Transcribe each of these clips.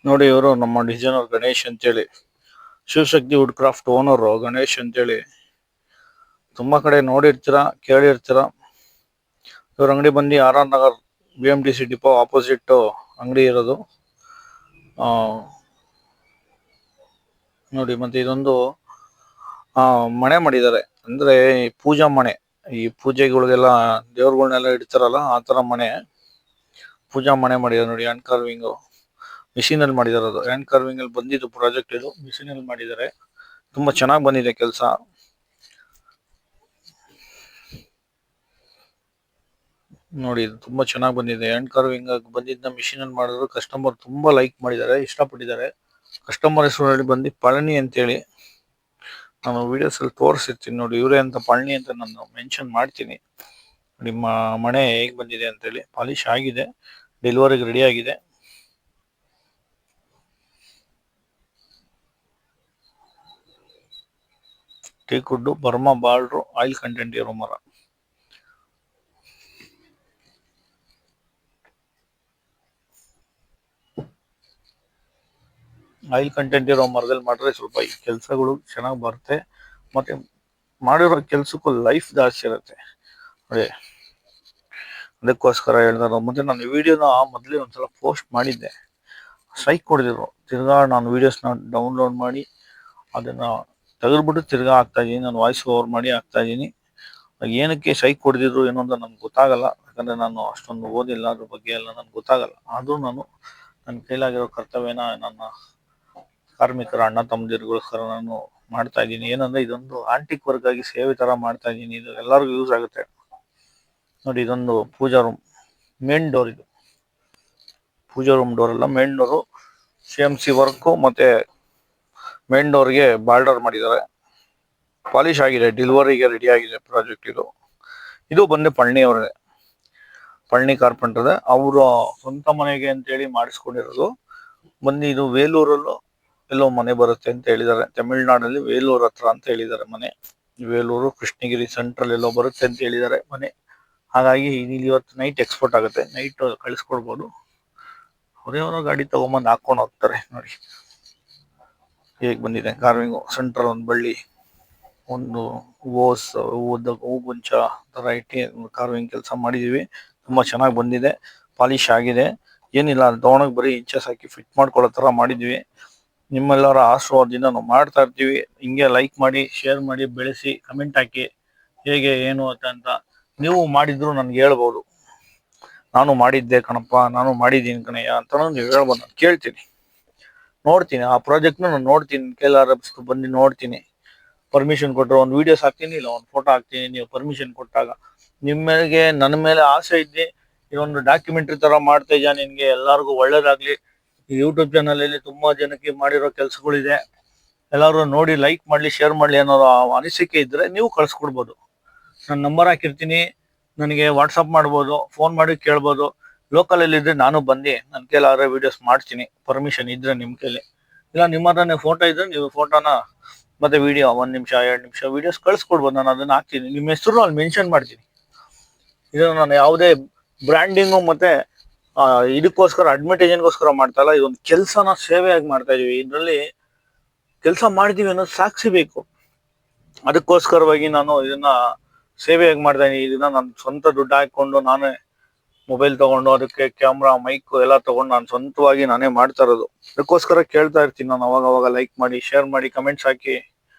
ನೋಡಿ ಇವರು ನಮ್ಮ ಡಿಸೈನರ್ ಗಣೇಶ್ ಅಂತೇಳಿ, Shivashakti wood craft owner Ganesh ಅಂತೇಳಿ. ತುಂಬಾ ಕಡೆ ನೋಡಿರ್ತೀರಾ, ಕೇಳಿರ್ತೀರಾ. ಇವ್ರ ಅಂಗಡಿ ಬಂದು RR Nagar BMTC depot opposite ಅಂಗಡಿ ಇರೋದು. ನೋಡಿ, ಮತ್ತೆ ಇದೊಂದು ಮನೆ ಮಾಡಿದ್ದಾರೆ, ಅಂದ್ರೆ ಪೂಜಾ ಮನೆ. ಈ ಪೂಜೆಗಳಿಗೆಲ್ಲ ದೇವ್ರುಗಳನ್ನೆಲ್ಲ ಇಡ್ತಾರಲ್ಲ, ಆ ತರ ಮನೆ, ಪೂಜಾ ಮನೆ ಮಾಡಿದ್ದಾರೆ ನೋಡಿ. ಹ್ಯಾಂಡ್ ಕಾರ್ವಿಂಗ್ ಮಿಷಿನ್ ಅಲ್ಲಿ ಮಾಡಿದಾರೆ. ಅದು ಹ್ಯಾಂಡ್ ಕಾರ್ವಿಂಗ್ ಅಲ್ಲಿ ಬಂದಿದ್ದು ಪ್ರಾಜೆಕ್ಟ್, ಇದು ಮಿಷಿನ್ ಅಲ್ಲಿ ಮಾಡಿದ್ದಾರೆ. ತುಂಬಾ ಚೆನ್ನಾಗಿ ಬಂದಿದೆ ಕೆಲಸ. ನೋಡಿ, ಇದು ತುಂಬಾ ಚೆನ್ನಾಗಿ ಬಂದಿದೆ. ಹ್ಯಾಂಡ್ ಕಾರ್ವಿಂಗ್ ಬಂದಿದ್ದ ಮಿಷಿನ್ ಅಲ್ಲಿ ಮಾಡಿದ್ರು. ಕಸ್ಟಮರ್ ತುಂಬಾ ಲೈಕ್ ಮಾಡಿದ್ದಾರೆ, ಇಷ್ಟಪಟ್ಟಿದ್ದಾರೆ. ಕಸ್ಟಮರ್ ಹೆಸರು ಹೇಳಿ ಬಂದು ಪಳನಿ ಅಂತೇಳಿ. ನಾನು ವಿಡಿಯೋಸ್ ಅಲ್ಲಿ ತೋರಿಸಿರ್ತೀನಿ ನೋಡಿ, ಇವರೇ ಅಂತ ಪಳನಿ ಅಂತ ನಾನು ಮೆನ್ಷನ್ ಮಾಡ್ತೀನಿ. ನಿಮ್ಮ ಮನೆ ಹೇಗ್ ಬಂದಿದೆ ಅಂತೇಳಿ. ಪಾಲಿಶ್ ಆಗಿದೆ, ಡೆಲಿವರಿಗೆ ರೆಡಿ ಆಗಿದೆ. Teak wood, Burma border, oil content ಇರೋ ಮರ. ಆಯಿಲ್ ಕಂಟೆಂಟ್ ಇರೋ ಮರದಲ್ಲಿ ಮಾಡಿದ್ರೆ ಸ್ವಲ್ಪ ಈ ಕೆಲಸಗಳು ಚೆನ್ನಾಗಿ ಬರುತ್ತೆ, ಮತ್ತೆ ಮಾಡಿರೋ ಕೆಲ್ಸಕ್ಕೂ ಲೈಫ್ ಜಾಸ್ತಿ ಇರುತ್ತೆ. ಅದೇ ಅದಕ್ಕೋಸ್ಕರ ಹೇಳಿದ್ರು. ಮತ್ತೆ ನಾನು ವಿಡಿಯೋನ ಮೊದಲೇ ಒಂದ್ಸಲ ಪೋಸ್ಟ್ ಮಾಡಿದ್ದೆ, ಸ್ಟ್ರೈಕ್ ಕೊಡಿದ್ರು. ತಿರ್ಗಾ ನಾನು ವಿಡಿಯೋಸ್ನ ಡೌನ್ಲೋಡ್ ಮಾಡಿ ಅದನ್ನ ತೆಗೆದ್ಬಿಟ್ಟು ತಿರ್ಗಾ ಹಾಕ್ತಾ ಇದೀನಿ. ನಾನು ವಾಯ್ಸ್ ಓವರ್ ಮಾಡಿ ಹಾಕ್ತಾ ಇದೀನಿ. ಏನಕ್ಕೆ ಸ್ಟ್ರೈಕ್ ಕೊಡ್ದಿದ್ರು ಏನೋ ಅಂತ ನನ್ಗೆ ಗೊತ್ತಾಗಲ್ಲ, ಯಾಕಂದ್ರೆ ನಾನು ಅಷ್ಟೊಂದು ಓದಿಲ್ಲ, ಅದ್ರ ಬಗ್ಗೆ ಎಲ್ಲ ನನ್ಗೆ ಗೊತ್ತಾಗಲ್ಲ. ಆದ್ರೂ ನಾನು ನನ್ನ ಕೈಲಾಗಿರೋ ಕರ್ತವ್ಯನ ನನ್ನ ಕಾರ್ಮಿಕರ ಅಣ್ಣ ತಮ್ಮದಿರಿಗೋಸ್ಕರ ನಾನು ಮಾಡ್ತಾ ಇದ್ದೀನಿ. ಏನಂದ್ರೆ ಇದೊಂದು ಆಂಟಿಕ್ ವರ್ಕ್ ಆಗಿ ಸೇವೆ ತರ ಮಾಡ್ತಾ ಇದ್ದೀನಿ. ಇದು ಎಲ್ಲರಿಗೂ ಯೂಸ್ ಆಗುತ್ತೆ ನೋಡಿ. ಇದೊಂದು ಪೂಜಾ ರೂಮ್ ಮೇನ್ ಡೋರ್, ಇದು ಪೂಜಾ ರೂಮ್ ಡೋರ್ ಅಲ್ಲ, ಮೇನ್ ಡೋರು. CMC ವರ್ಕು ಮತ್ತೆ ಮೇನ್ ಡೋರ್ಗೆ ಬಾರ್ಡರ್ ಮಾಡಿದ್ದಾರೆ. ಪಾಲಿಶ್ ಆಗಿದೆ, ಡೆಲಿವರಿಗೆ ರೆಡಿ ಆಗಿದೆ ಪ್ರಾಜೆಕ್ಟ್. ಇದು ಬಂದು ಪಳನಿ ಅವರೇ, ಪಳನಿ ಕಾರ್ಪೆಂಟರ್. ಅವರ ಸ್ವಂತ ಮನೆಗೆ ಅಂತೇಳಿ ಮಾಡಿಸ್ಕೊಂಡಿರೋದು. ಬಂದು ಇದು ವೇಲೂರಲ್ಲೂ ಎಲ್ಲೋ ಮನೆ ಬರುತ್ತೆ ಅಂತ ಹೇಳಿದ್ದಾರೆ. ತಮಿಳ್ನಾಡಲ್ಲಿ ವೇಲೂರ್ ಹತ್ರ ಅಂತ ಹೇಳಿದ್ದಾರೆ ಮನೆ. ವೇಲೂರು ಕೃಷ್ಣಗಿರಿ ಸೆಂಟ್ರಲ್ ಎಲ್ಲೋ ಬರುತ್ತೆ ಅಂತ ಹೇಳಿದ್ದಾರೆ ಮನೆ. ಹಾಗಾಗಿ ಇಲ್ಲಿ ಇವತ್ತು ನೈಟ್ ಎಕ್ಸ್ಪೋರ್ಟ್ ಆಗುತ್ತೆ, ನೈಟ್ ಕಳಿಸ್ಕೊಡ್ಬೋದು. ಅವರೇವರೋ ಗಾಡಿ ತಗೊಂಬಂದು ಹಾಕೊಂಡು ಹೋಗ್ತಾರೆ ನೋಡಿ. ಹೇಗ್ ಬಂದಿದೆ ಕಾರ್ವಿಂಗು. ಸೆಂಟ್ರಲ್ ಒಂದು ಬಳ್ಳಿ, ಒಂದು ಓಸ್, ಹೂಗುಂಚ ತರ ಇಟ್ಟು ಕಾರ್ವಿಂಗ್ ಕೆಲಸ ಮಾಡಿದೀವಿ. ತುಂಬಾ ಚೆನ್ನಾಗಿ ಬಂದಿದೆ, ಪಾಲಿಶ್ ಆಗಿದೆ. ಏನಿಲ್ಲ, ತಗೊಂಡೋಗಿ ಬರೀ ಇಂಚಸ್ ಹಾಕಿ ಫಿಟ್ ಮಾಡ್ಕೊಳ್ಳೋ ತರ ಮಾಡಿದ್ವಿ. ನಿಮ್ಮೆಲ್ಲರ ಆಶೀರ್ವಾದದಿಂದ ನಾವು ಮಾಡ್ತಾ ಇರ್ತೀವಿ. ಹಿಂಗೆ ಲೈಕ್ ಮಾಡಿ, ಶೇರ್ ಮಾಡಿ, ಬೆಳೆಸಿ, ಕಮೆಂಟ್ ಹಾಕಿ ಹೇಗೆ ಏನು ಅಂತ. ನೀವು ಮಾಡಿದ್ರು ನನ್ಗೆ ಹೇಳ್ಬೋದು, ನಾನು ಮಾಡಿದ್ದೆ ಕಣಪ್ಪ, ನಾನು ಮಾಡಿದ್ದೀನಿ ಕಣಯ್ಯ ಅಂತ ನೀವು ಹೇಳ್ಬೋದು. ನಾನು ಕೇಳ್ತೀನಿ, ನೋಡ್ತೀನಿ. ಆ ಪ್ರಾಜೆಕ್ಟ್ನ ನಾನು ನೋಡ್ತೀನಿ, ಕೈಲಾರ ಬಂದು ನೋಡ್ತೀನಿ. ಪರ್ಮಿಷನ್ ಕೊಟ್ಟರೆ ಒಂದು ವಿಡಿಯೋಸ್ ಹಾಕ್ತೀನಿ, ಇಲ್ಲ ಒಂದು ಫೋಟೋ ಹಾಕ್ತೀನಿ. ನೀವು ಪರ್ಮಿಷನ್ ಕೊಟ್ಟಾಗ ನಿಮ್ಮೆಲ್ಗೆ ನನ್ನ ಮೇಲೆ ಆಸೆ ಇದ್ದೆ, ಇದೊಂದು ಡಾಕ್ಯುಮೆಂಟ್ರಿ ತರ ಮಾಡ್ತಾ ಇದ್ಯಾ, ನಿನ್ಗೆ ಎಲ್ಲರಿಗೂ ಒಳ್ಳೇದಾಗ್ಲಿ. ಈ ಯೂಟ್ಯೂಬ್ ಚಾನಲ್ ಅಲ್ಲಿ ತುಂಬಾ ಜನಕ್ಕೆ ಮಾಡಿರೋ ಕೆಲಸಗಳಿದೆ, ಎಲ್ಲರೂ ನೋಡಿ ಲೈಕ್ ಮಾಡ್ಲಿ, ಶೇರ್ ಮಾಡ್ಲಿ ಅನ್ನೋ ಅನಿಸಿಕೆ ಇದ್ರೆ ನೀವು ಕಳ್ಸ್ಕೊಡ್ಬೋದು. ನಾನು ನಂಬರ್ ಹಾಕಿರ್ತೀನಿ, ನನಗೆ ವಾಟ್ಸಪ್ ಮಾಡ್ಬೋದು, ಫೋನ್ ಮಾಡಿ ಕೇಳ್ಬೋದು. ಲೋಕಲ್ ಅಲ್ಲಿ ಇದ್ರೆ ನಾನು ಬಂದು ನನ್ನ ಕೈಲಾದ್ರೆ ವಿಡಿಯೋಸ್ ಮಾಡ್ತೀನಿ, ಪರ್ಮಿಷನ್ ಇದ್ರೆ ನಿಮ್ಮ ಕೈಲಿ. ಇಲ್ಲ ನಿಮ್ಮ ಹತ್ರನೇ ಫೋಟೋ ಇದ್ರೆ ನೀವು ಫೋಟೋನ ಮತ್ತೆ ವಿಡಿಯೋ 1 ನಿಮಿಷ 2 ನಿಮಿಷ ವಿಡಿಯೋಸ್ ಕಳ್ಸ್ಕೊಡ್ಬೋದು. ನಾನು ಅದನ್ನ ಹಾಕ್ತೀನಿ, ನಿಮ್ಮ ಹೆಸರು ಅಲ್ಲಿ ಮೆನ್ಷನ್ ಮಾಡ್ತೀನಿ. ಇದು ನಾನು ಯಾವುದೇ ಬ್ರ್ಯಾಂಡಿಂಗು ಮತ್ತೆ ಇದಕ್ಕೋಸ್ಕರ ಅಡ್ವರ್ಟೈಸ್ಗೋಸ್ಕರ ಮಾಡ್ತಾ ಇಲ್ಲ. ಇದೊಂದು ಕೆಲಸನ ಸೇವೆಯಾಗಿ ಮಾಡ್ತಾ ಇದೀವಿ. ಇದರಲ್ಲಿ ಕೆಲಸ ಮಾಡಿದೀವಿ ಅನ್ನೋದು ಸಾಕ್ಷಿ ಬೇಕು. ಅದಕ್ಕೋಸ್ಕರವಾಗಿ ನಾನು ಇದನ್ನ ಸೇವೆಯಾಗಿ ಮಾಡ್ತಾ ಇದೀನಿ. ಇದನ್ನ ನಾನು ಸ್ವಂತ ದುಡ್ಡು ಹಾಕೊಂಡು, ನಾನೇ ಮೊಬೈಲ್ ತಗೊಂಡು, ಅದಕ್ಕೆ ಕ್ಯಾಮ್ರಾ, ಮೈಕ್ ಎಲ್ಲ ತಗೊಂಡು ನಾನು ಸ್ವಂತವಾಗಿ ನಾನೇ ಮಾಡ್ತಾ ಇರೋದು. ಅದಕ್ಕೋಸ್ಕರ ಕೇಳ್ತಾ ಇರ್ತೀನಿ ನಾನು ಅವಾಗ ಲೈಕ್ ಮಾಡಿ, ಶೇರ್ ಮಾಡಿ, ಕಮೆಂಟ್ಸ್ ಹಾಕಿ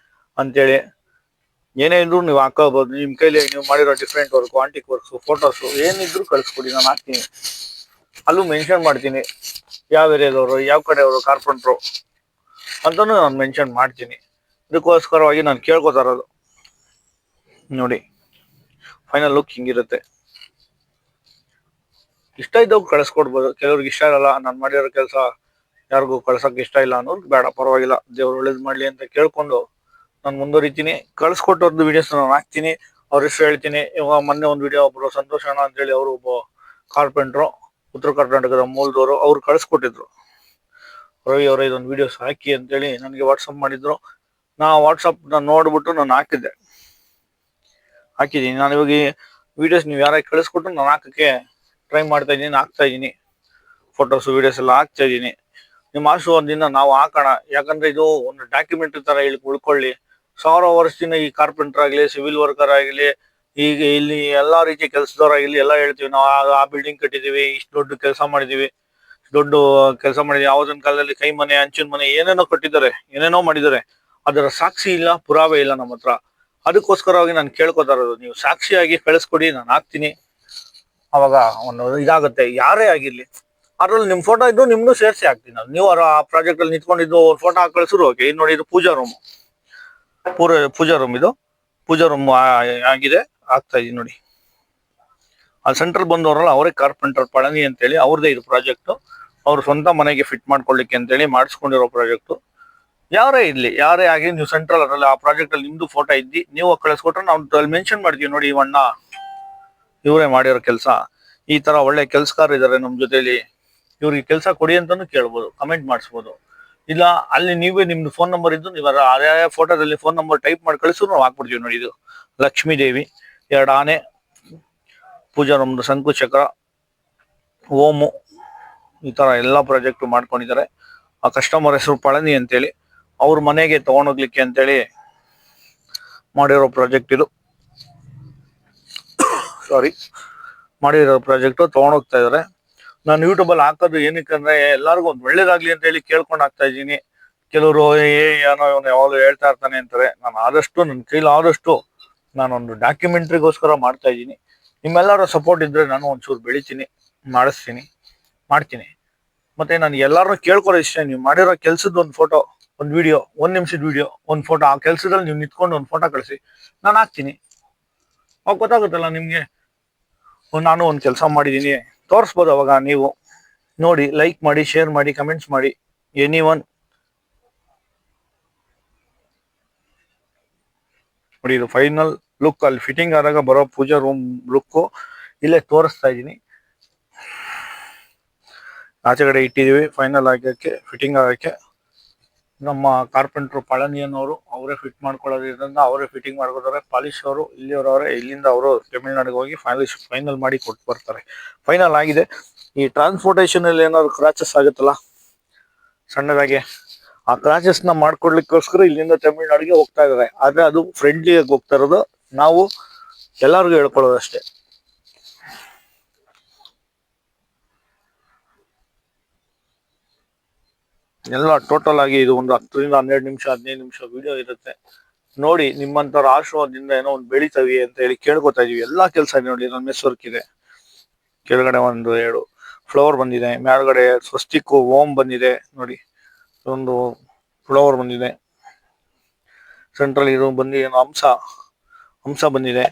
ಅಂತೇಳಿ. ಏನೇ ಇದ್ರು ನೀವು ಹಾಕೋಬಹುದು. ನಿಮ್ ಕೈಲಿ ನೀವು ಮಾಡಿರೋ different work, antique works, photos ಏನಿದ್ರು ಕಳಿಸ್ಕೊಡಿ, ನಾನು ಹಾಕ್ತೀನಿ. ಅಲ್ಲೂ ಮೆನ್ಷನ್ ಮಾಡ್ತೀನಿ ಯಾವ ಏರಿಯಾದವರು, ಯಾವ ಕಡೆಯವರು, ಕಾರ್ಪೆಂಟ್ರು ಅಂತಾನು ನಾನು ಮೆನ್ಷನ್ ಮಾಡ್ತೀನಿ. ಇದಕ್ಕೋಸ್ಕರವಾಗಿ ನಾನು ಕೇಳ್ಕೊತಾ ಇರೋದು. ನೋಡಿ, ಫೈನಲ್ ಲುಕ್ ಹಿಂಗಿರುತ್ತೆ. ಇಷ್ಟ ಇದ್ದವ್ರು ಕಳಿಸ್ಕೊಡ್ಬೋದು, ಕೆಲವ್ರಿಗೆ ಇಷ್ಟ ಇರಲ್ಲ. ನಾನು ಮಾಡಿರೋ ಕೆಲಸ ಯಾರಿಗೂ ಕಳ್ಸಕ್ ಇಷ್ಟ ಇಲ್ಲ ಅನ್ನೋರು ಬೇಡ, ಪರವಾಗಿಲ್ಲ, ದೇವ್ರು ಒಳ್ಳೇದ್ ಮಾಡ್ಲಿ ಅಂತ ಕೇಳ್ಕೊಂಡು ನಾನು ಮುಂದುವರಿತೀನಿ. ಕಳ್ಸ್ಕೊಟ್ಟವ್ರದ್ದು ವಿಡಿಯೋಸ್ ನಾನು ಹಾಕ್ತೀನಿ, ಅವ್ರ ಹೆಸರು ಹೇಳ್ತೀನಿ. ಇವಾಗ ಮೊನ್ನೆ ಒಂದು ವಿಡಿಯೋ ಒಬ್ರು ಸಂತೋಷ್ ಅಣ್ಣ ಅಂತೇಳಿ, ಅವರು ಒಬ್ಬ ಕಾರ್ಪೆಂಟ್ರು, ಉತ್ತರ ಕರ್ನಾಟಕದ ಮೂಲದವರು, ಅವ್ರು ಕಳ್ಸ್ಕೊಟ್ಟಿದ್ರು. ರವಿ ಅವರ ಇದೊಂದು ವಿಡಿಯೋಸ್ ಹಾಕಿ ಅಂತೇಳಿ ನನಗೆ ವಾಟ್ಸಪ್ ಮಾಡಿದ್ರು. ನಾ ವಾಟ್ಸಪ್ ನೋಡ್ಬಿಟ್ಟು ನಾನು ಹಾಕಿದ್ದೀನಿ. ನಾನು ಇವಾಗ ವಿಡಿಯೋಸ್ ನೀವು ಯಾರಾಗಿ ಕಳಿಸ್ಕೊಟ್ಟು ನಾನು ಹಾಕಕ್ಕೆ ಟ್ರೈ ಮಾಡ್ತಾ ಇದ್ದೀನಿ, ಹಾಕ್ತಾ ಇದ್ದೀನಿ. ಫೋಟೋಸ್ ವಿಡಿಯೋಸ್ ಎಲ್ಲ ಹಾಕ್ತಾ ಇದ್ದೀನಿ. ನಿಮ್ಮ ಆಶೀರ್ವಾದದಿಂದ ನಾವು ಹಾಕೋಣ. ಯಾಕಂದ್ರೆ ಇದು ಒಂದು ಡಾಕ್ಯುಮೆಂಟ್ರಿ ತರ ಇಲ್ಲಿ ಉಳ್ಕೊಳ್ಳಿ. 1000 ವರ್ಷದಿಂದ ಈ ಕಾರ್ಪೆಂಟರ್ ಆಗ್ಲಿ, ಸಿವಿಲ್ ವರ್ಕರ್ ಆಗ್ಲಿ, ಈಗ ಇಲ್ಲಿ ಎಲ್ಲಾ ರೀತಿಯ ಕೆಲಸದವರಾಗಿರ್ಲಿ ಎಲ್ಲ ಹೇಳ್ತೀವಿ ನಾವು ಆ ಬಿಲ್ಡಿಂಗ್ ಕಟ್ಟಿದೀವಿ, ಇಷ್ಟು ದೊಡ್ಡ ಕೆಲಸ ಮಾಡಿದೀವಿ, ದೊಡ್ಡ ಕೆಲಸ ಮಾಡಿದೀವಿ. ಯಾವ್ದೊಂದ್ ಕಾಲದಲ್ಲಿ ಕೈ ಮನೆ, ಹಂಚಿನ ಮನೆ ಏನೇನೋ ಕಟ್ಟಿದ್ದಾರೆ, ಏನೇನೋ ಮಾಡಿದ್ದಾರೆ. ಅದರ ಸಾಕ್ಷಿ ಇಲ್ಲ, ಪುರಾವೆ ಇಲ್ಲ ನಮ್ಮ ಹತ್ರ. ಅದಕ್ಕೋಸ್ಕರವಾಗಿ ನಾನು ಕೇಳ್ಕೊತಾ ಇರೋದು, ನೀವು ಸಾಕ್ಷಿಯಾಗಿ ಕಳಿಸ್ಕೊಡಿ, ನಾನು ಹಾಕ್ತೀನಿ. ಅವಾಗ ಒಂದು ಇದಾಗುತ್ತೆ. ಯಾರೇ ಆಗಿರ್ಲಿ ಅದ್ರಲ್ಲಿ ನಿಮ್ ಫೋಟೋ ಇದ್ದು ನಿಮ್ನು ಸೇರಿಸಿ ಹಾಕ್ತೀನಿ ನಾನು. ನೀವು ಆ ಪ್ರಾಜೆಕ್ಟ್ ಅಲ್ಲಿ ನಿಂತ್ಕೊಂಡಿದ್ದು ಫೋಟೋ ಹಾಕಿ ಕಳಿಸಿದ್ರು ಓಕೆ. ಇದು ನೋಡಿ, ಇದು ಪೂಜಾ ರೂಮ್, ಪೂಜಾ ರೂಮ್, ಇದು ಪೂಜಾ ರೂಮ್ ಆಗಿದೆ, ಆಗ್ತಾ ಇದೀನಿ ನೋಡಿ. ಅಲ್ಲಿ ಸೆಂಟ್ರಲ್ ಬಂದವರಲ್ಲ, ಅವರೇ ಕಾರ್ಪೆಂಟರ್ ಪಳನಿ ಅಂತೇಳಿ, ಅವ್ರದೇ ಇದು ಪ್ರಾಜೆಕ್ಟ್. ಅವ್ರ ಸ್ವಂತ ಮನೆಗೆ ಫಿಟ್ ಮಾಡ್ಕೊಳ್ಳಿಕ್ಕೆ ಅಂತೇಳಿ ಮಾಡಿಸ್ಕೊಂಡಿರೋ ಪ್ರಾಜೆಕ್ಟ್. ಯಾರೇ ಇರ್ಲಿ, ಯಾರೇ ಆಗಿ ನೀವು ಸೆಂಟ್ರಲ್ ಅದರಲ್ಲಿ ಆ ಪ್ರಾಜೆಕ್ಟ್ ಅಲ್ಲಿ ನಿಮ್ದು ಫೋಟೋ ಇದ್ದಿ ನೀವು ಕಳಿಸ್ಕೊಟ್ರೆ ನಾವು ಅಲ್ಲಿ ಮೆನ್ಷನ್ ಮಾಡ್ತೀವಿ, ನೋಡಿ ಇವಣ್ಣ ಇವರೇ ಮಾಡಿರೋ ಕೆಲಸ, ಈ ತರ ಒಳ್ಳೆ ಕೆಲ್ಸಗಾರ ಇದಾರೆ ನಮ್ ಜೊತೆಲಿ, ಇವ್ರಿಗೆ ಕೆಲಸ ಕೊಡಿ ಅಂತಾನು ಕೇಳ್ಬೋದು, ಕಮೆಂಟ್ ಮಾಡಿಸ್ಬೋದು. ಇಲ್ಲ ಅಲ್ಲಿ ನೀವೇ ನಿಮ್ದು ಫೋನ್ ನಂಬರ್ ಇದ್ದು ನೀವು ಅದೇ ಫೋಟೋದಲ್ಲಿ ಫೋನ್ ನಂಬರ್ ಟೈಪ್ ಮಾಡಿ ಕಳಿಸಿದ್ರು ನಾವು ಹಾಕ್ಬಿಡ್ತೀವಿ. ನೋಡಿ, ಇದು ಲಕ್ಷ್ಮೀ ದೇವಿ, 2 ಆನೆ, ಪೂಜಾ ರೂಮ್ದು ಶಂಕು ಚಕ್ರ, ಓಮು, ಈ ತರ ಎಲ್ಲಾ ಪ್ರಾಜೆಕ್ಟ್ ಮಾಡ್ಕೊಂಡಿದ್ದಾರೆ. ಆ ಕಸ್ಟಮರ್ ಹೆಸರು ಪಳನಿ ಅಂತೇಳಿ, ಅವ್ರ ಮನೆಗೆ ತಗೊಂಡೋಗ್ಲಿಕ್ಕೆ ಅಂತೇಳಿ ಮಾಡಿರೋ ಪ್ರಾಜೆಕ್ಟ್ ಇದು. ಸಾರಿ, ಮಾಡಿರೋ ಪ್ರಾಜೆಕ್ಟ್ ತಗೊಂಡೋಗ್ತಾ ಇದಾರೆ. ನಾನು ಯೂಟ್ಯೂಬ್ ಅಲ್ಲಿ ಹಾಕೋದು ಏನಕ್ಕೆ ಅಂದ್ರೆ ಎಲ್ಲರಿಗೂ ಒಂದು ಒಳ್ಳೇದಾಗ್ಲಿ ಅಂತ ಹೇಳಿ ಕೇಳ್ಕೊಂಡು ಹಾಕ್ತಾ ಇದ್ದೀನಿ. ಕೆಲವರು ಏನೋ ಇವನು ಯಾವಾಗಲೂ ಹೇಳ್ತಾ ಇರ್ತಾನೆ ಅಂತಾರೆ. ನಾನು ಆದಷ್ಟು ನನ್ನ ಕೈಲಿ ಆದಷ್ಟು ನಾನೊಂದು ಡಾಕ್ಯುಮೆಂಟ್ರಿಗೋಸ್ಕರ ಮಾಡ್ತಾ ಇದ್ದೀನಿ. ನಿಮ್ಮೆಲ್ಲರ ಸಪೋರ್ಟ್ ಇದ್ರೆ ನಾನು ಒಂಚೂರು ಬೆಳಿತೀನಿ, ಮಾಡ್ತೀನಿ. ಮತ್ತೆ ನಾನು ಎಲ್ಲಾರನ್ನೂ ಕೇಳ್ಕೊರೋ ಇಷ್ಟ, ನೀವು ಮಾಡಿರೋ ಕೆಲ್ಸದ ಒಂದು ಫೋಟೋ, ಒಂದು ವಿಡಿಯೋ, 1 ನಿಮಿಷದ ವಿಡಿಯೋ, ಒಂದು ಫೋಟೋ, ಆ ಕೆಲ್ಸದಲ್ಲಿ ನೀವು ನಿಂತ್ಕೊಂಡು ಒಂದು ಫೋಟೋ ಕಳಿಸಿ, ನಾನು ಹಾಕ್ತೀನಿ. ಅವಾಗ ಗೊತ್ತಾಗುತ್ತಲ್ಲ ನಿಮ್ಗೆ ನಾನು ಒಂದು ಕೆಲಸ ಮಾಡಿದ್ದೀನಿ, ತೋರಿಸ್ಬೋದು. ಅವಾಗ ನೀವು ನೋಡಿ, ಲೈಕ್ ಮಾಡಿ, ಶೇರ್ ಮಾಡಿ, ಕಮೆಂಟ್ಸ್ ಮಾಡಿ. ಎನಿವನ್ ನೋಡಿ, ಇದು ಫೈನಲ್ ಲುಕ್. ಅಲ್ಲಿ ಫಿಟ್ಟಿಂಗ್ ಆದಾಗ ಬರೋ ಪೂಜಾ ರೂಮ್ ಲುಕ್ ಇಲ್ಲೇ ತೋರಿಸ್ತಾ ಇದ್ದೀನಿ. ಆಚೆ ಕಡೆ ಇಟ್ಟಿದೀವಿ ಫೈನಲ್ ಆಗಕ್ಕೆ, ಫಿಟ್ಟಿಂಗ್ ಆಗಕ್ಕೆ. ನಮ್ಮ ಕಾರ್ಪೆಂಟ್ರು ಪಳನಿಯನ್ನವರು ಅವರೇ ಫಿಟ್ ಮಾಡ್ಕೊಳ್ಳೋದ್ರಿಂದ ಅವರೇ ಫಿಟ್ಟಿಂಗ್ ಮಾಡ್ಕೋತಾರೆ. ಪಾಲಿಶ್ ಅವರು ಇಲ್ಲಿಯವರವರೇ, ಇಲ್ಲಿಂದ ಅವರು ತಮಿಳ್ನಾಡಿಗೆ ಹೋಗಿ ಫೈನಲ್ ಮಾಡಿ ಕೊಟ್ಟು ಬರ್ತಾರೆ. ಫೈನಲ್ ಆಗಿದೆ. ಈ ಟ್ರಾನ್ಸ್ಪೋರ್ಟೇಷನ್ ಅಲ್ಲಿ ಏನಾದ್ರು ಕ್ರಾಚಸ್ ಆಗುತ್ತಲ್ಲ ಸಣ್ಣದಾಗೆ, ಆ ಕ್ರಾಚಸ್ ನ ಮಾಡ್ಕೊಡ್ಲಿಕ್ಕೋಸ್ಕರ ಇಲ್ಲಿಂದ ತಮಿಳ್ನಾಡಿಗೆ ಹೋಗ್ತಾ ಇದಾರೆ. ಆದ್ರೆ ಅದು ಫ್ರೆಂಡ್ಲಿ ಆಗಿ ಹೋಗ್ತಾ ಇರೋದು, ನಾವು ಎಲ್ಲರಿಗೂ ಹೇಳ್ಕೊಳ್ಳೋದು ಅಷ್ಟೇ. ಎಲ್ಲ ಟೋಟಲ್ ಆಗಿ ಇದು ಒಂದು 10 ರಿಂದ 12 ನಿಮಿಷ 15 ನಿಮಿಷ ವಿಡಿಯೋ ಇರುತ್ತೆ. ನೋಡಿ, ನಿಮ್ಮಂತರ ಆಶೀರ್ವಾದದಿಂದ ಏನೋ ಒಂದು ಬೆಳಿತವಿ ಅಂತ ಹೇಳಿ ಕೇಳ್ಕೊತಾ ಇದೀವಿ. ಎಲ್ಲಾ ಕೆಲಸ ನೋಡಿ, ನನ್ನ ಮೆಸ್ ವರ್ಕ್ ಇದೆ. ಕೆಳಗಡೆ 1 2 ಫ್ಲವರ್ ಬಂದಿದೆ, ಮೇಲ್ಗಡೆ ಸ್ವಸ್ತಿಕ್ ಓಂ ಬಂದಿದೆ ನೋಡಿ, ಒಂದು ಫ್ಲವರ್ ಬಂದಿದೆ. ಸೆಂಟ್ರಲ್ ಇದು ಬಂದು ಏನು ಹಂಸ ಬಂದಿದೆ.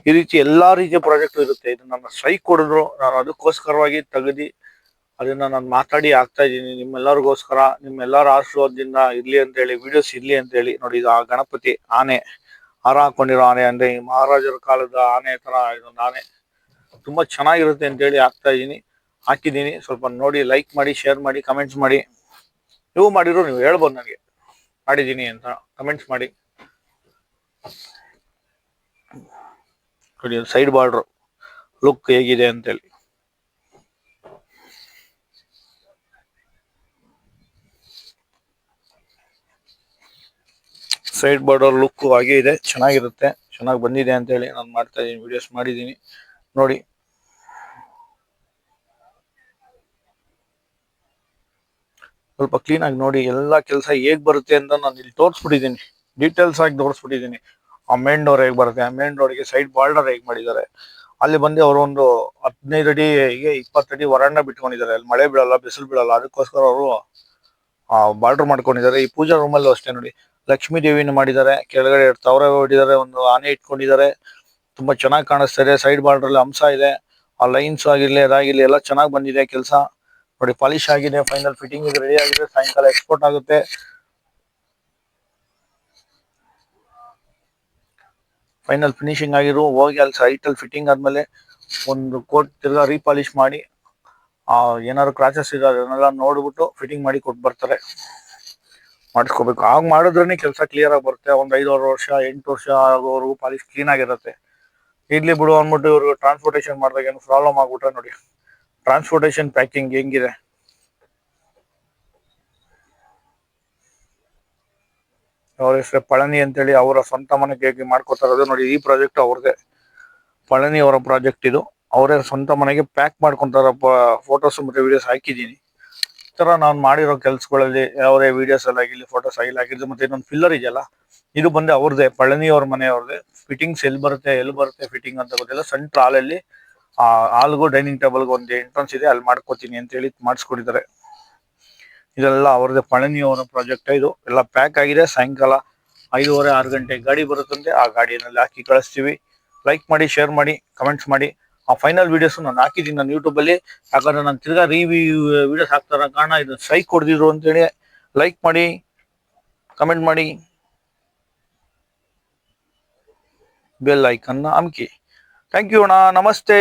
ಈ ರೀತಿ ಎಲ್ಲಾ ರೀತಿಯ ಪ್ರಾಜೆಕ್ಟ್ ಇರುತ್ತೆ. ಇದು ನನ್ನ ಸ್ಟ್ರೈಕ್ ಕೊಡಿದ್ರು, ನಾನು ಅದಕ್ಕೋಸ್ಕರವಾಗಿ ತೆಗೆದು ಅದನ್ನ ನಾನು ಮಾತಾಡಿ ಆಗ್ತಾ ಇದ್ದೀನಿ ನಿಮ್ಮೆಲ್ಲರಿಗೋಸ್ಕರ. ನಿಮ್ಮೆಲ್ಲರ ಆಶೀರ್ವಾದದಿಂದ ಇರ್ಲಿ ಅಂತ ಹೇಳಿ, ವಿಡಿಯೋಸ್ ಇರ್ಲಿ ಅಂತ ಹೇಳಿ. ನೋಡಿ, ಇದು ಆ ಗಣಪತಿ ಆನೆ, ಹಾರ ಹಾಕೊಂಡಿರೋ ಆನೆ, ಅಂದ್ರೆ ಈ ಮಹಾರಾಜರ ಕಾಲದ ಆನೆ ತರ ಇದೊಂದು ಆನೆ, ತುಂಬಾ ಚೆನ್ನಾಗಿರುತ್ತೆ ಅಂತ ಹೇಳಿ ಹಾಕಿದ್ದೀನಿ. ಸ್ವಲ್ಪ ನೋಡಿ, ಲೈಕ್ ಮಾಡಿ, ಶೇರ್ ಮಾಡಿ, ಕಮೆಂಟ್ಸ್ ಮಾಡಿ. ನೀವು ಮಾಡಿರೋ ನೀವು ಹೇಳ್ಬೋದು ನನಗೆ ಮಾಡಿದ್ದೀನಿ ಅಂತ, ಕಮೆಂಟ್ಸ್ ಮಾಡಿ. ನೋಡಿ, ಸೈಡ್ ಬಾರ್ಡರ್ ಲುಕ್ ಹೇಗಿದೆ ಅಂತೇಳಿ. ಸೈಡ್ ಬಾರ್ಡರ್ ಲುಕ್ ಹಾಗೆ ಇದೆ, ಚೆನ್ನಾಗಿರುತ್ತೆ, ಚೆನ್ನಾಗಿ ಬಂದಿದೆ ಅಂತ ಹೇಳಿ ನಾನು ಮಾಡ್ತಾ ಇದ್ದೀನಿ, ವಿಡಿಯೋಸ್ ಮಾಡಿದ್ದೀನಿ. ನೋಡಿ, ಸ್ವಲ್ಪ ಕ್ಲೀನ್ ಆಗಿ ನೋಡಿ. ಎಲ್ಲಾ ಕೆಲಸ ಹೇಗ್ ಬರುತ್ತೆ ಅಂತ ನಾನು ಇಲ್ಲಿ ತೋರಿಸ್ಬಿಟ್ಟಿದ್ದೀನಿ, ಡೀಟೇಲ್ಸ್ ಆಗಿ ತೋರಿಸ್ಬಿಟ್ಟಿದ್ದೀನಿ. ಆ ಮೇನ್ ಡೋರ್ ಹೇಗ್ ಬರುತ್ತೆ, ಆ ಮೇನ್ ಡೋರ್ಗೆ ಸೈಡ್ ಬಾರ್ಡರ್ ಹೇಗ್ ಮಾಡಿದ್ದಾರೆ. ಅಲ್ಲಿ ಬಂದು ಅವರು ಒಂದು 15 ಅಡಿಗೆ 20 ಅಡಿ ವರಾಂಡ ಬಿಟ್ಕೊಂಡಿದ್ದಾರೆ. ಅಲ್ಲಿ ಮಳೆ ಬೀಳಲ್ಲ, ಬಿಸಿಲು ಬೀಳಲ್ಲ, ಅದಕ್ಕೋಸ್ಕರ ಅವರು ಬಾರ್ಡರ್ ಮಾಡ್ಕೊಂಡಿದ್ದಾರೆ. ಈ ಪೂಜಾ ರೂಮ್ ಅಲ್ಲೂ ಅಷ್ಟೇ ನೋಡಿ, ಲಕ್ಷ್ಮೀ ದೇವಿನ ಮಾಡಿದ್ದಾರೆ, ಕೆಳಗಡೆ 2 ತವರ ಹೊಡಿದ್ದಾರೆ, ಒಂದು ಆನೆ ಇಟ್ಕೊಂಡಿದ್ದಾರೆ. ತುಂಬಾ ಚೆನ್ನಾಗಿ ಕಾಣಿಸ್ತಾ ಇದೆ. ಸೈಡ್ ಬಾರ್ಡರ್ ಅಲ್ಲಿ ಹಂಸ ಇದೆ. ಆ ಲೈನ್ಸ್ ಆಗಿರ್ಲಿ ಅದಾಗಿರ್ಲಿ ಎಲ್ಲ ಚೆನ್ನಾಗಿ ಬಂದಿದೆ ಕೆಲಸ. ನೋಡಿ, ಪಾಲಿಶ್ ಆಗಿದೆ, ಫೈನಲ್ ಫಿಟ್ಟಿಂಗ್ ಇದು ರೆಡಿ ಆಗಿದೆ. ಸಾಯಂಕಾಲ ಎಕ್ಸ್ಪೋರ್ಟ್ ಆಗುತ್ತೆ. ಫೈನಲ್ ಫಿನಿಶಿಂಗ್ ಆಗಿರೋ ಹೋಗಿ ಅಲ್ಲಿ ಸೈಟ್ ಅಲ್ಲಿ ಫಿಟ್ಟಿಂಗ್ ಆದ್ಮೇಲೆ ಒಂದು ಕೋಟ್ ತಿರ್ಗಾ ರೀಪಾಲಿಶ್ ಮಾಡಿ, ಏನಾದ್ರು ಕ್ರಾಚಸ್ ಇದೆ ಅದನ್ನೆಲ್ಲ ನೋಡ್ಬಿಟ್ಟು ಫಿಟ್ಟಿಂಗ್ ಮಾಡಿ ಕೊಟ್ಟು ಬರ್ತಾರೆ. ಮಾಡಿಸ್ಕೋಬೇಕು. ಆಗ ಮಾಡಿದ್ರೇನೆ ಕೆಲಸ ಕ್ಲಿಯರ್ ಆಗಿ ಬರುತ್ತೆ. ಒಂದು 5 ವರ್ಷ 8 ವರ್ಷ ಆಗೋವರೆಗೂ ಪಾಲಿಶ್ ಕ್ಲೀನ್ ಆಗಿರುತ್ತೆ. ಇಡ್ಲಿ ಬಿಡು ಅಂದ್ಬಿಟ್ಟು ಇವ್ರು ಟ್ರಾನ್ಸ್ಪೋರ್ಟೇಷನ್ ಮಾಡಿದಾಗ ಏನು ಪ್ರಾಬ್ಲಮ್ ಆಗ್ಬಿಟ್ರೆ ನೋಡಿ, ಟ್ರಾನ್ಸ್ಪೋರ್ಟೇಷನ್ ಪ್ಯಾಕಿಂಗ್ ಹೆಂಗಿದೆ. ಅವ್ರ ಹೆಸರು ಪಳನಿ ಅಂತೇಳಿ ಅವರ ಸ್ವಂತ ಮನೆಗೆ ಮಾಡ್ಕೊತಾರದು ನೋಡಿ. ಈ ಪ್ರಾಜೆಕ್ಟ್ ಅವ್ರದೇ, ಪಳನಿ ಅವರ ಪ್ರಾಜೆಕ್ಟ್ ಇದು. ಅವರೇ ಸ್ವಂತ ಮನೆಗೆ ಪ್ಯಾಕ್ ಮಾಡ್ಕೊಂತಾರ ಫೋಟೋಸ್ ಮತ್ತೆ ವಿಡಿಯೋಸ್ ಹಾಕಿದೀನಿ. ಈ ತರ ನಾನು ಮಾಡಿರೋ ಕೆಲ್ಸಗಳಲ್ಲಿ ಯಾವುದೇ ವಿಡಿಯೋಸ್ ಎಲ್ಲ ಆಗಿರ್ಲಿ, ಫೋಟೋಸ್ ಆಗಿಲ್ಲ ಆಗಿದ್ದು. ಮತ್ತೆ ಇನ್ನೊಂದು ಪಿಲ್ಲರ್ ಇದೆಯಲ್ಲ, ಇದು ಬಂದೆ ಅವ್ರದೇ, ಪಳನಿ ಅವ್ರ ಮನೆ ಅವ್ರದೇ. ಫಿಟ್ಟಿಂಗ್ಸ್ ಎಲ್ಲಿ ಬರುತ್ತೆ ಫಿಟ್ಟಿಂಗ್ ಅಂತ ಗೊತ್ತಿಲ್ಲ. ಸೆಂಟ್ರ್ ಹಾಲಲ್ಲಿ ಹಾಲ್ಗೂ ಡೈನಿಂಗ್ ಟೇಬಲ್ಗೂ ಒಂದು ಎಂಟ್ರೆನ್ಸ್ ಇದೆ, ಅಲ್ಲಿ ಮಾಡ್ಕೋತೀನಿ ಅಂತ ಹೇಳಿ ಮಾಡಿಸ್ಕೊಟ್ಟಿದ್ದಾರೆ. ಇದೆಲ್ಲ ಅವ್ರದೇ, ಪಳನಿ ಅವರ ಪ್ರಾಜೆಕ್ಟ್. ಇದು ಎಲ್ಲ ಪ್ಯಾಕ್ ಆಗಿದೆ. ಸಾಯಂಕಾಲ 5:30 6 ಗಂಟೆ ಗಾಡಿ ಬರುತ್ತಂತೆ, ಆ ಗಾಡಿಯಲ್ಲಿ ಹಾಕಿ ಕಳಿಸ್ತೀವಿ. ಲೈಕ್ ಮಾಡಿ, ಶೇರ್ ಮಾಡಿ, ಕಮೆಂಟ್ಸ್ ಮಾಡಿ. ಆ ಫೈನಲ್ ವಿಡಿಯೋಸ್ ನಾನು ಹಾಕಿದ್ದೀನಿ ನನ್ನ ಯೂಟ್ಯೂಬ್ ಅಲ್ಲಿ. ಯಾಕಂದ್ರೆ ನಾನು ತಿರ್ಗಾ ರಿವ್ಯೂ ವಿಡಿಯೋಸ್ ಹಾಕ್ತಾರ ಕಾರಣ ಇದು ಸ್ಟ್ರೈಕ್ ಕೊಡ್ದಿದ್ರು ಅಂತೇಳಿ. ಲೈಕ್ ಮಾಡಿ, ಕಮೆಂಟ್ ಮಾಡಿ, ಬೆಲ್ ಐಕನ್ನ ಅಮ್ಕಿ. ಥ್ಯಾಂಕ್ ಯು ಅಣ್ಣ, ನಮಸ್ತೆ.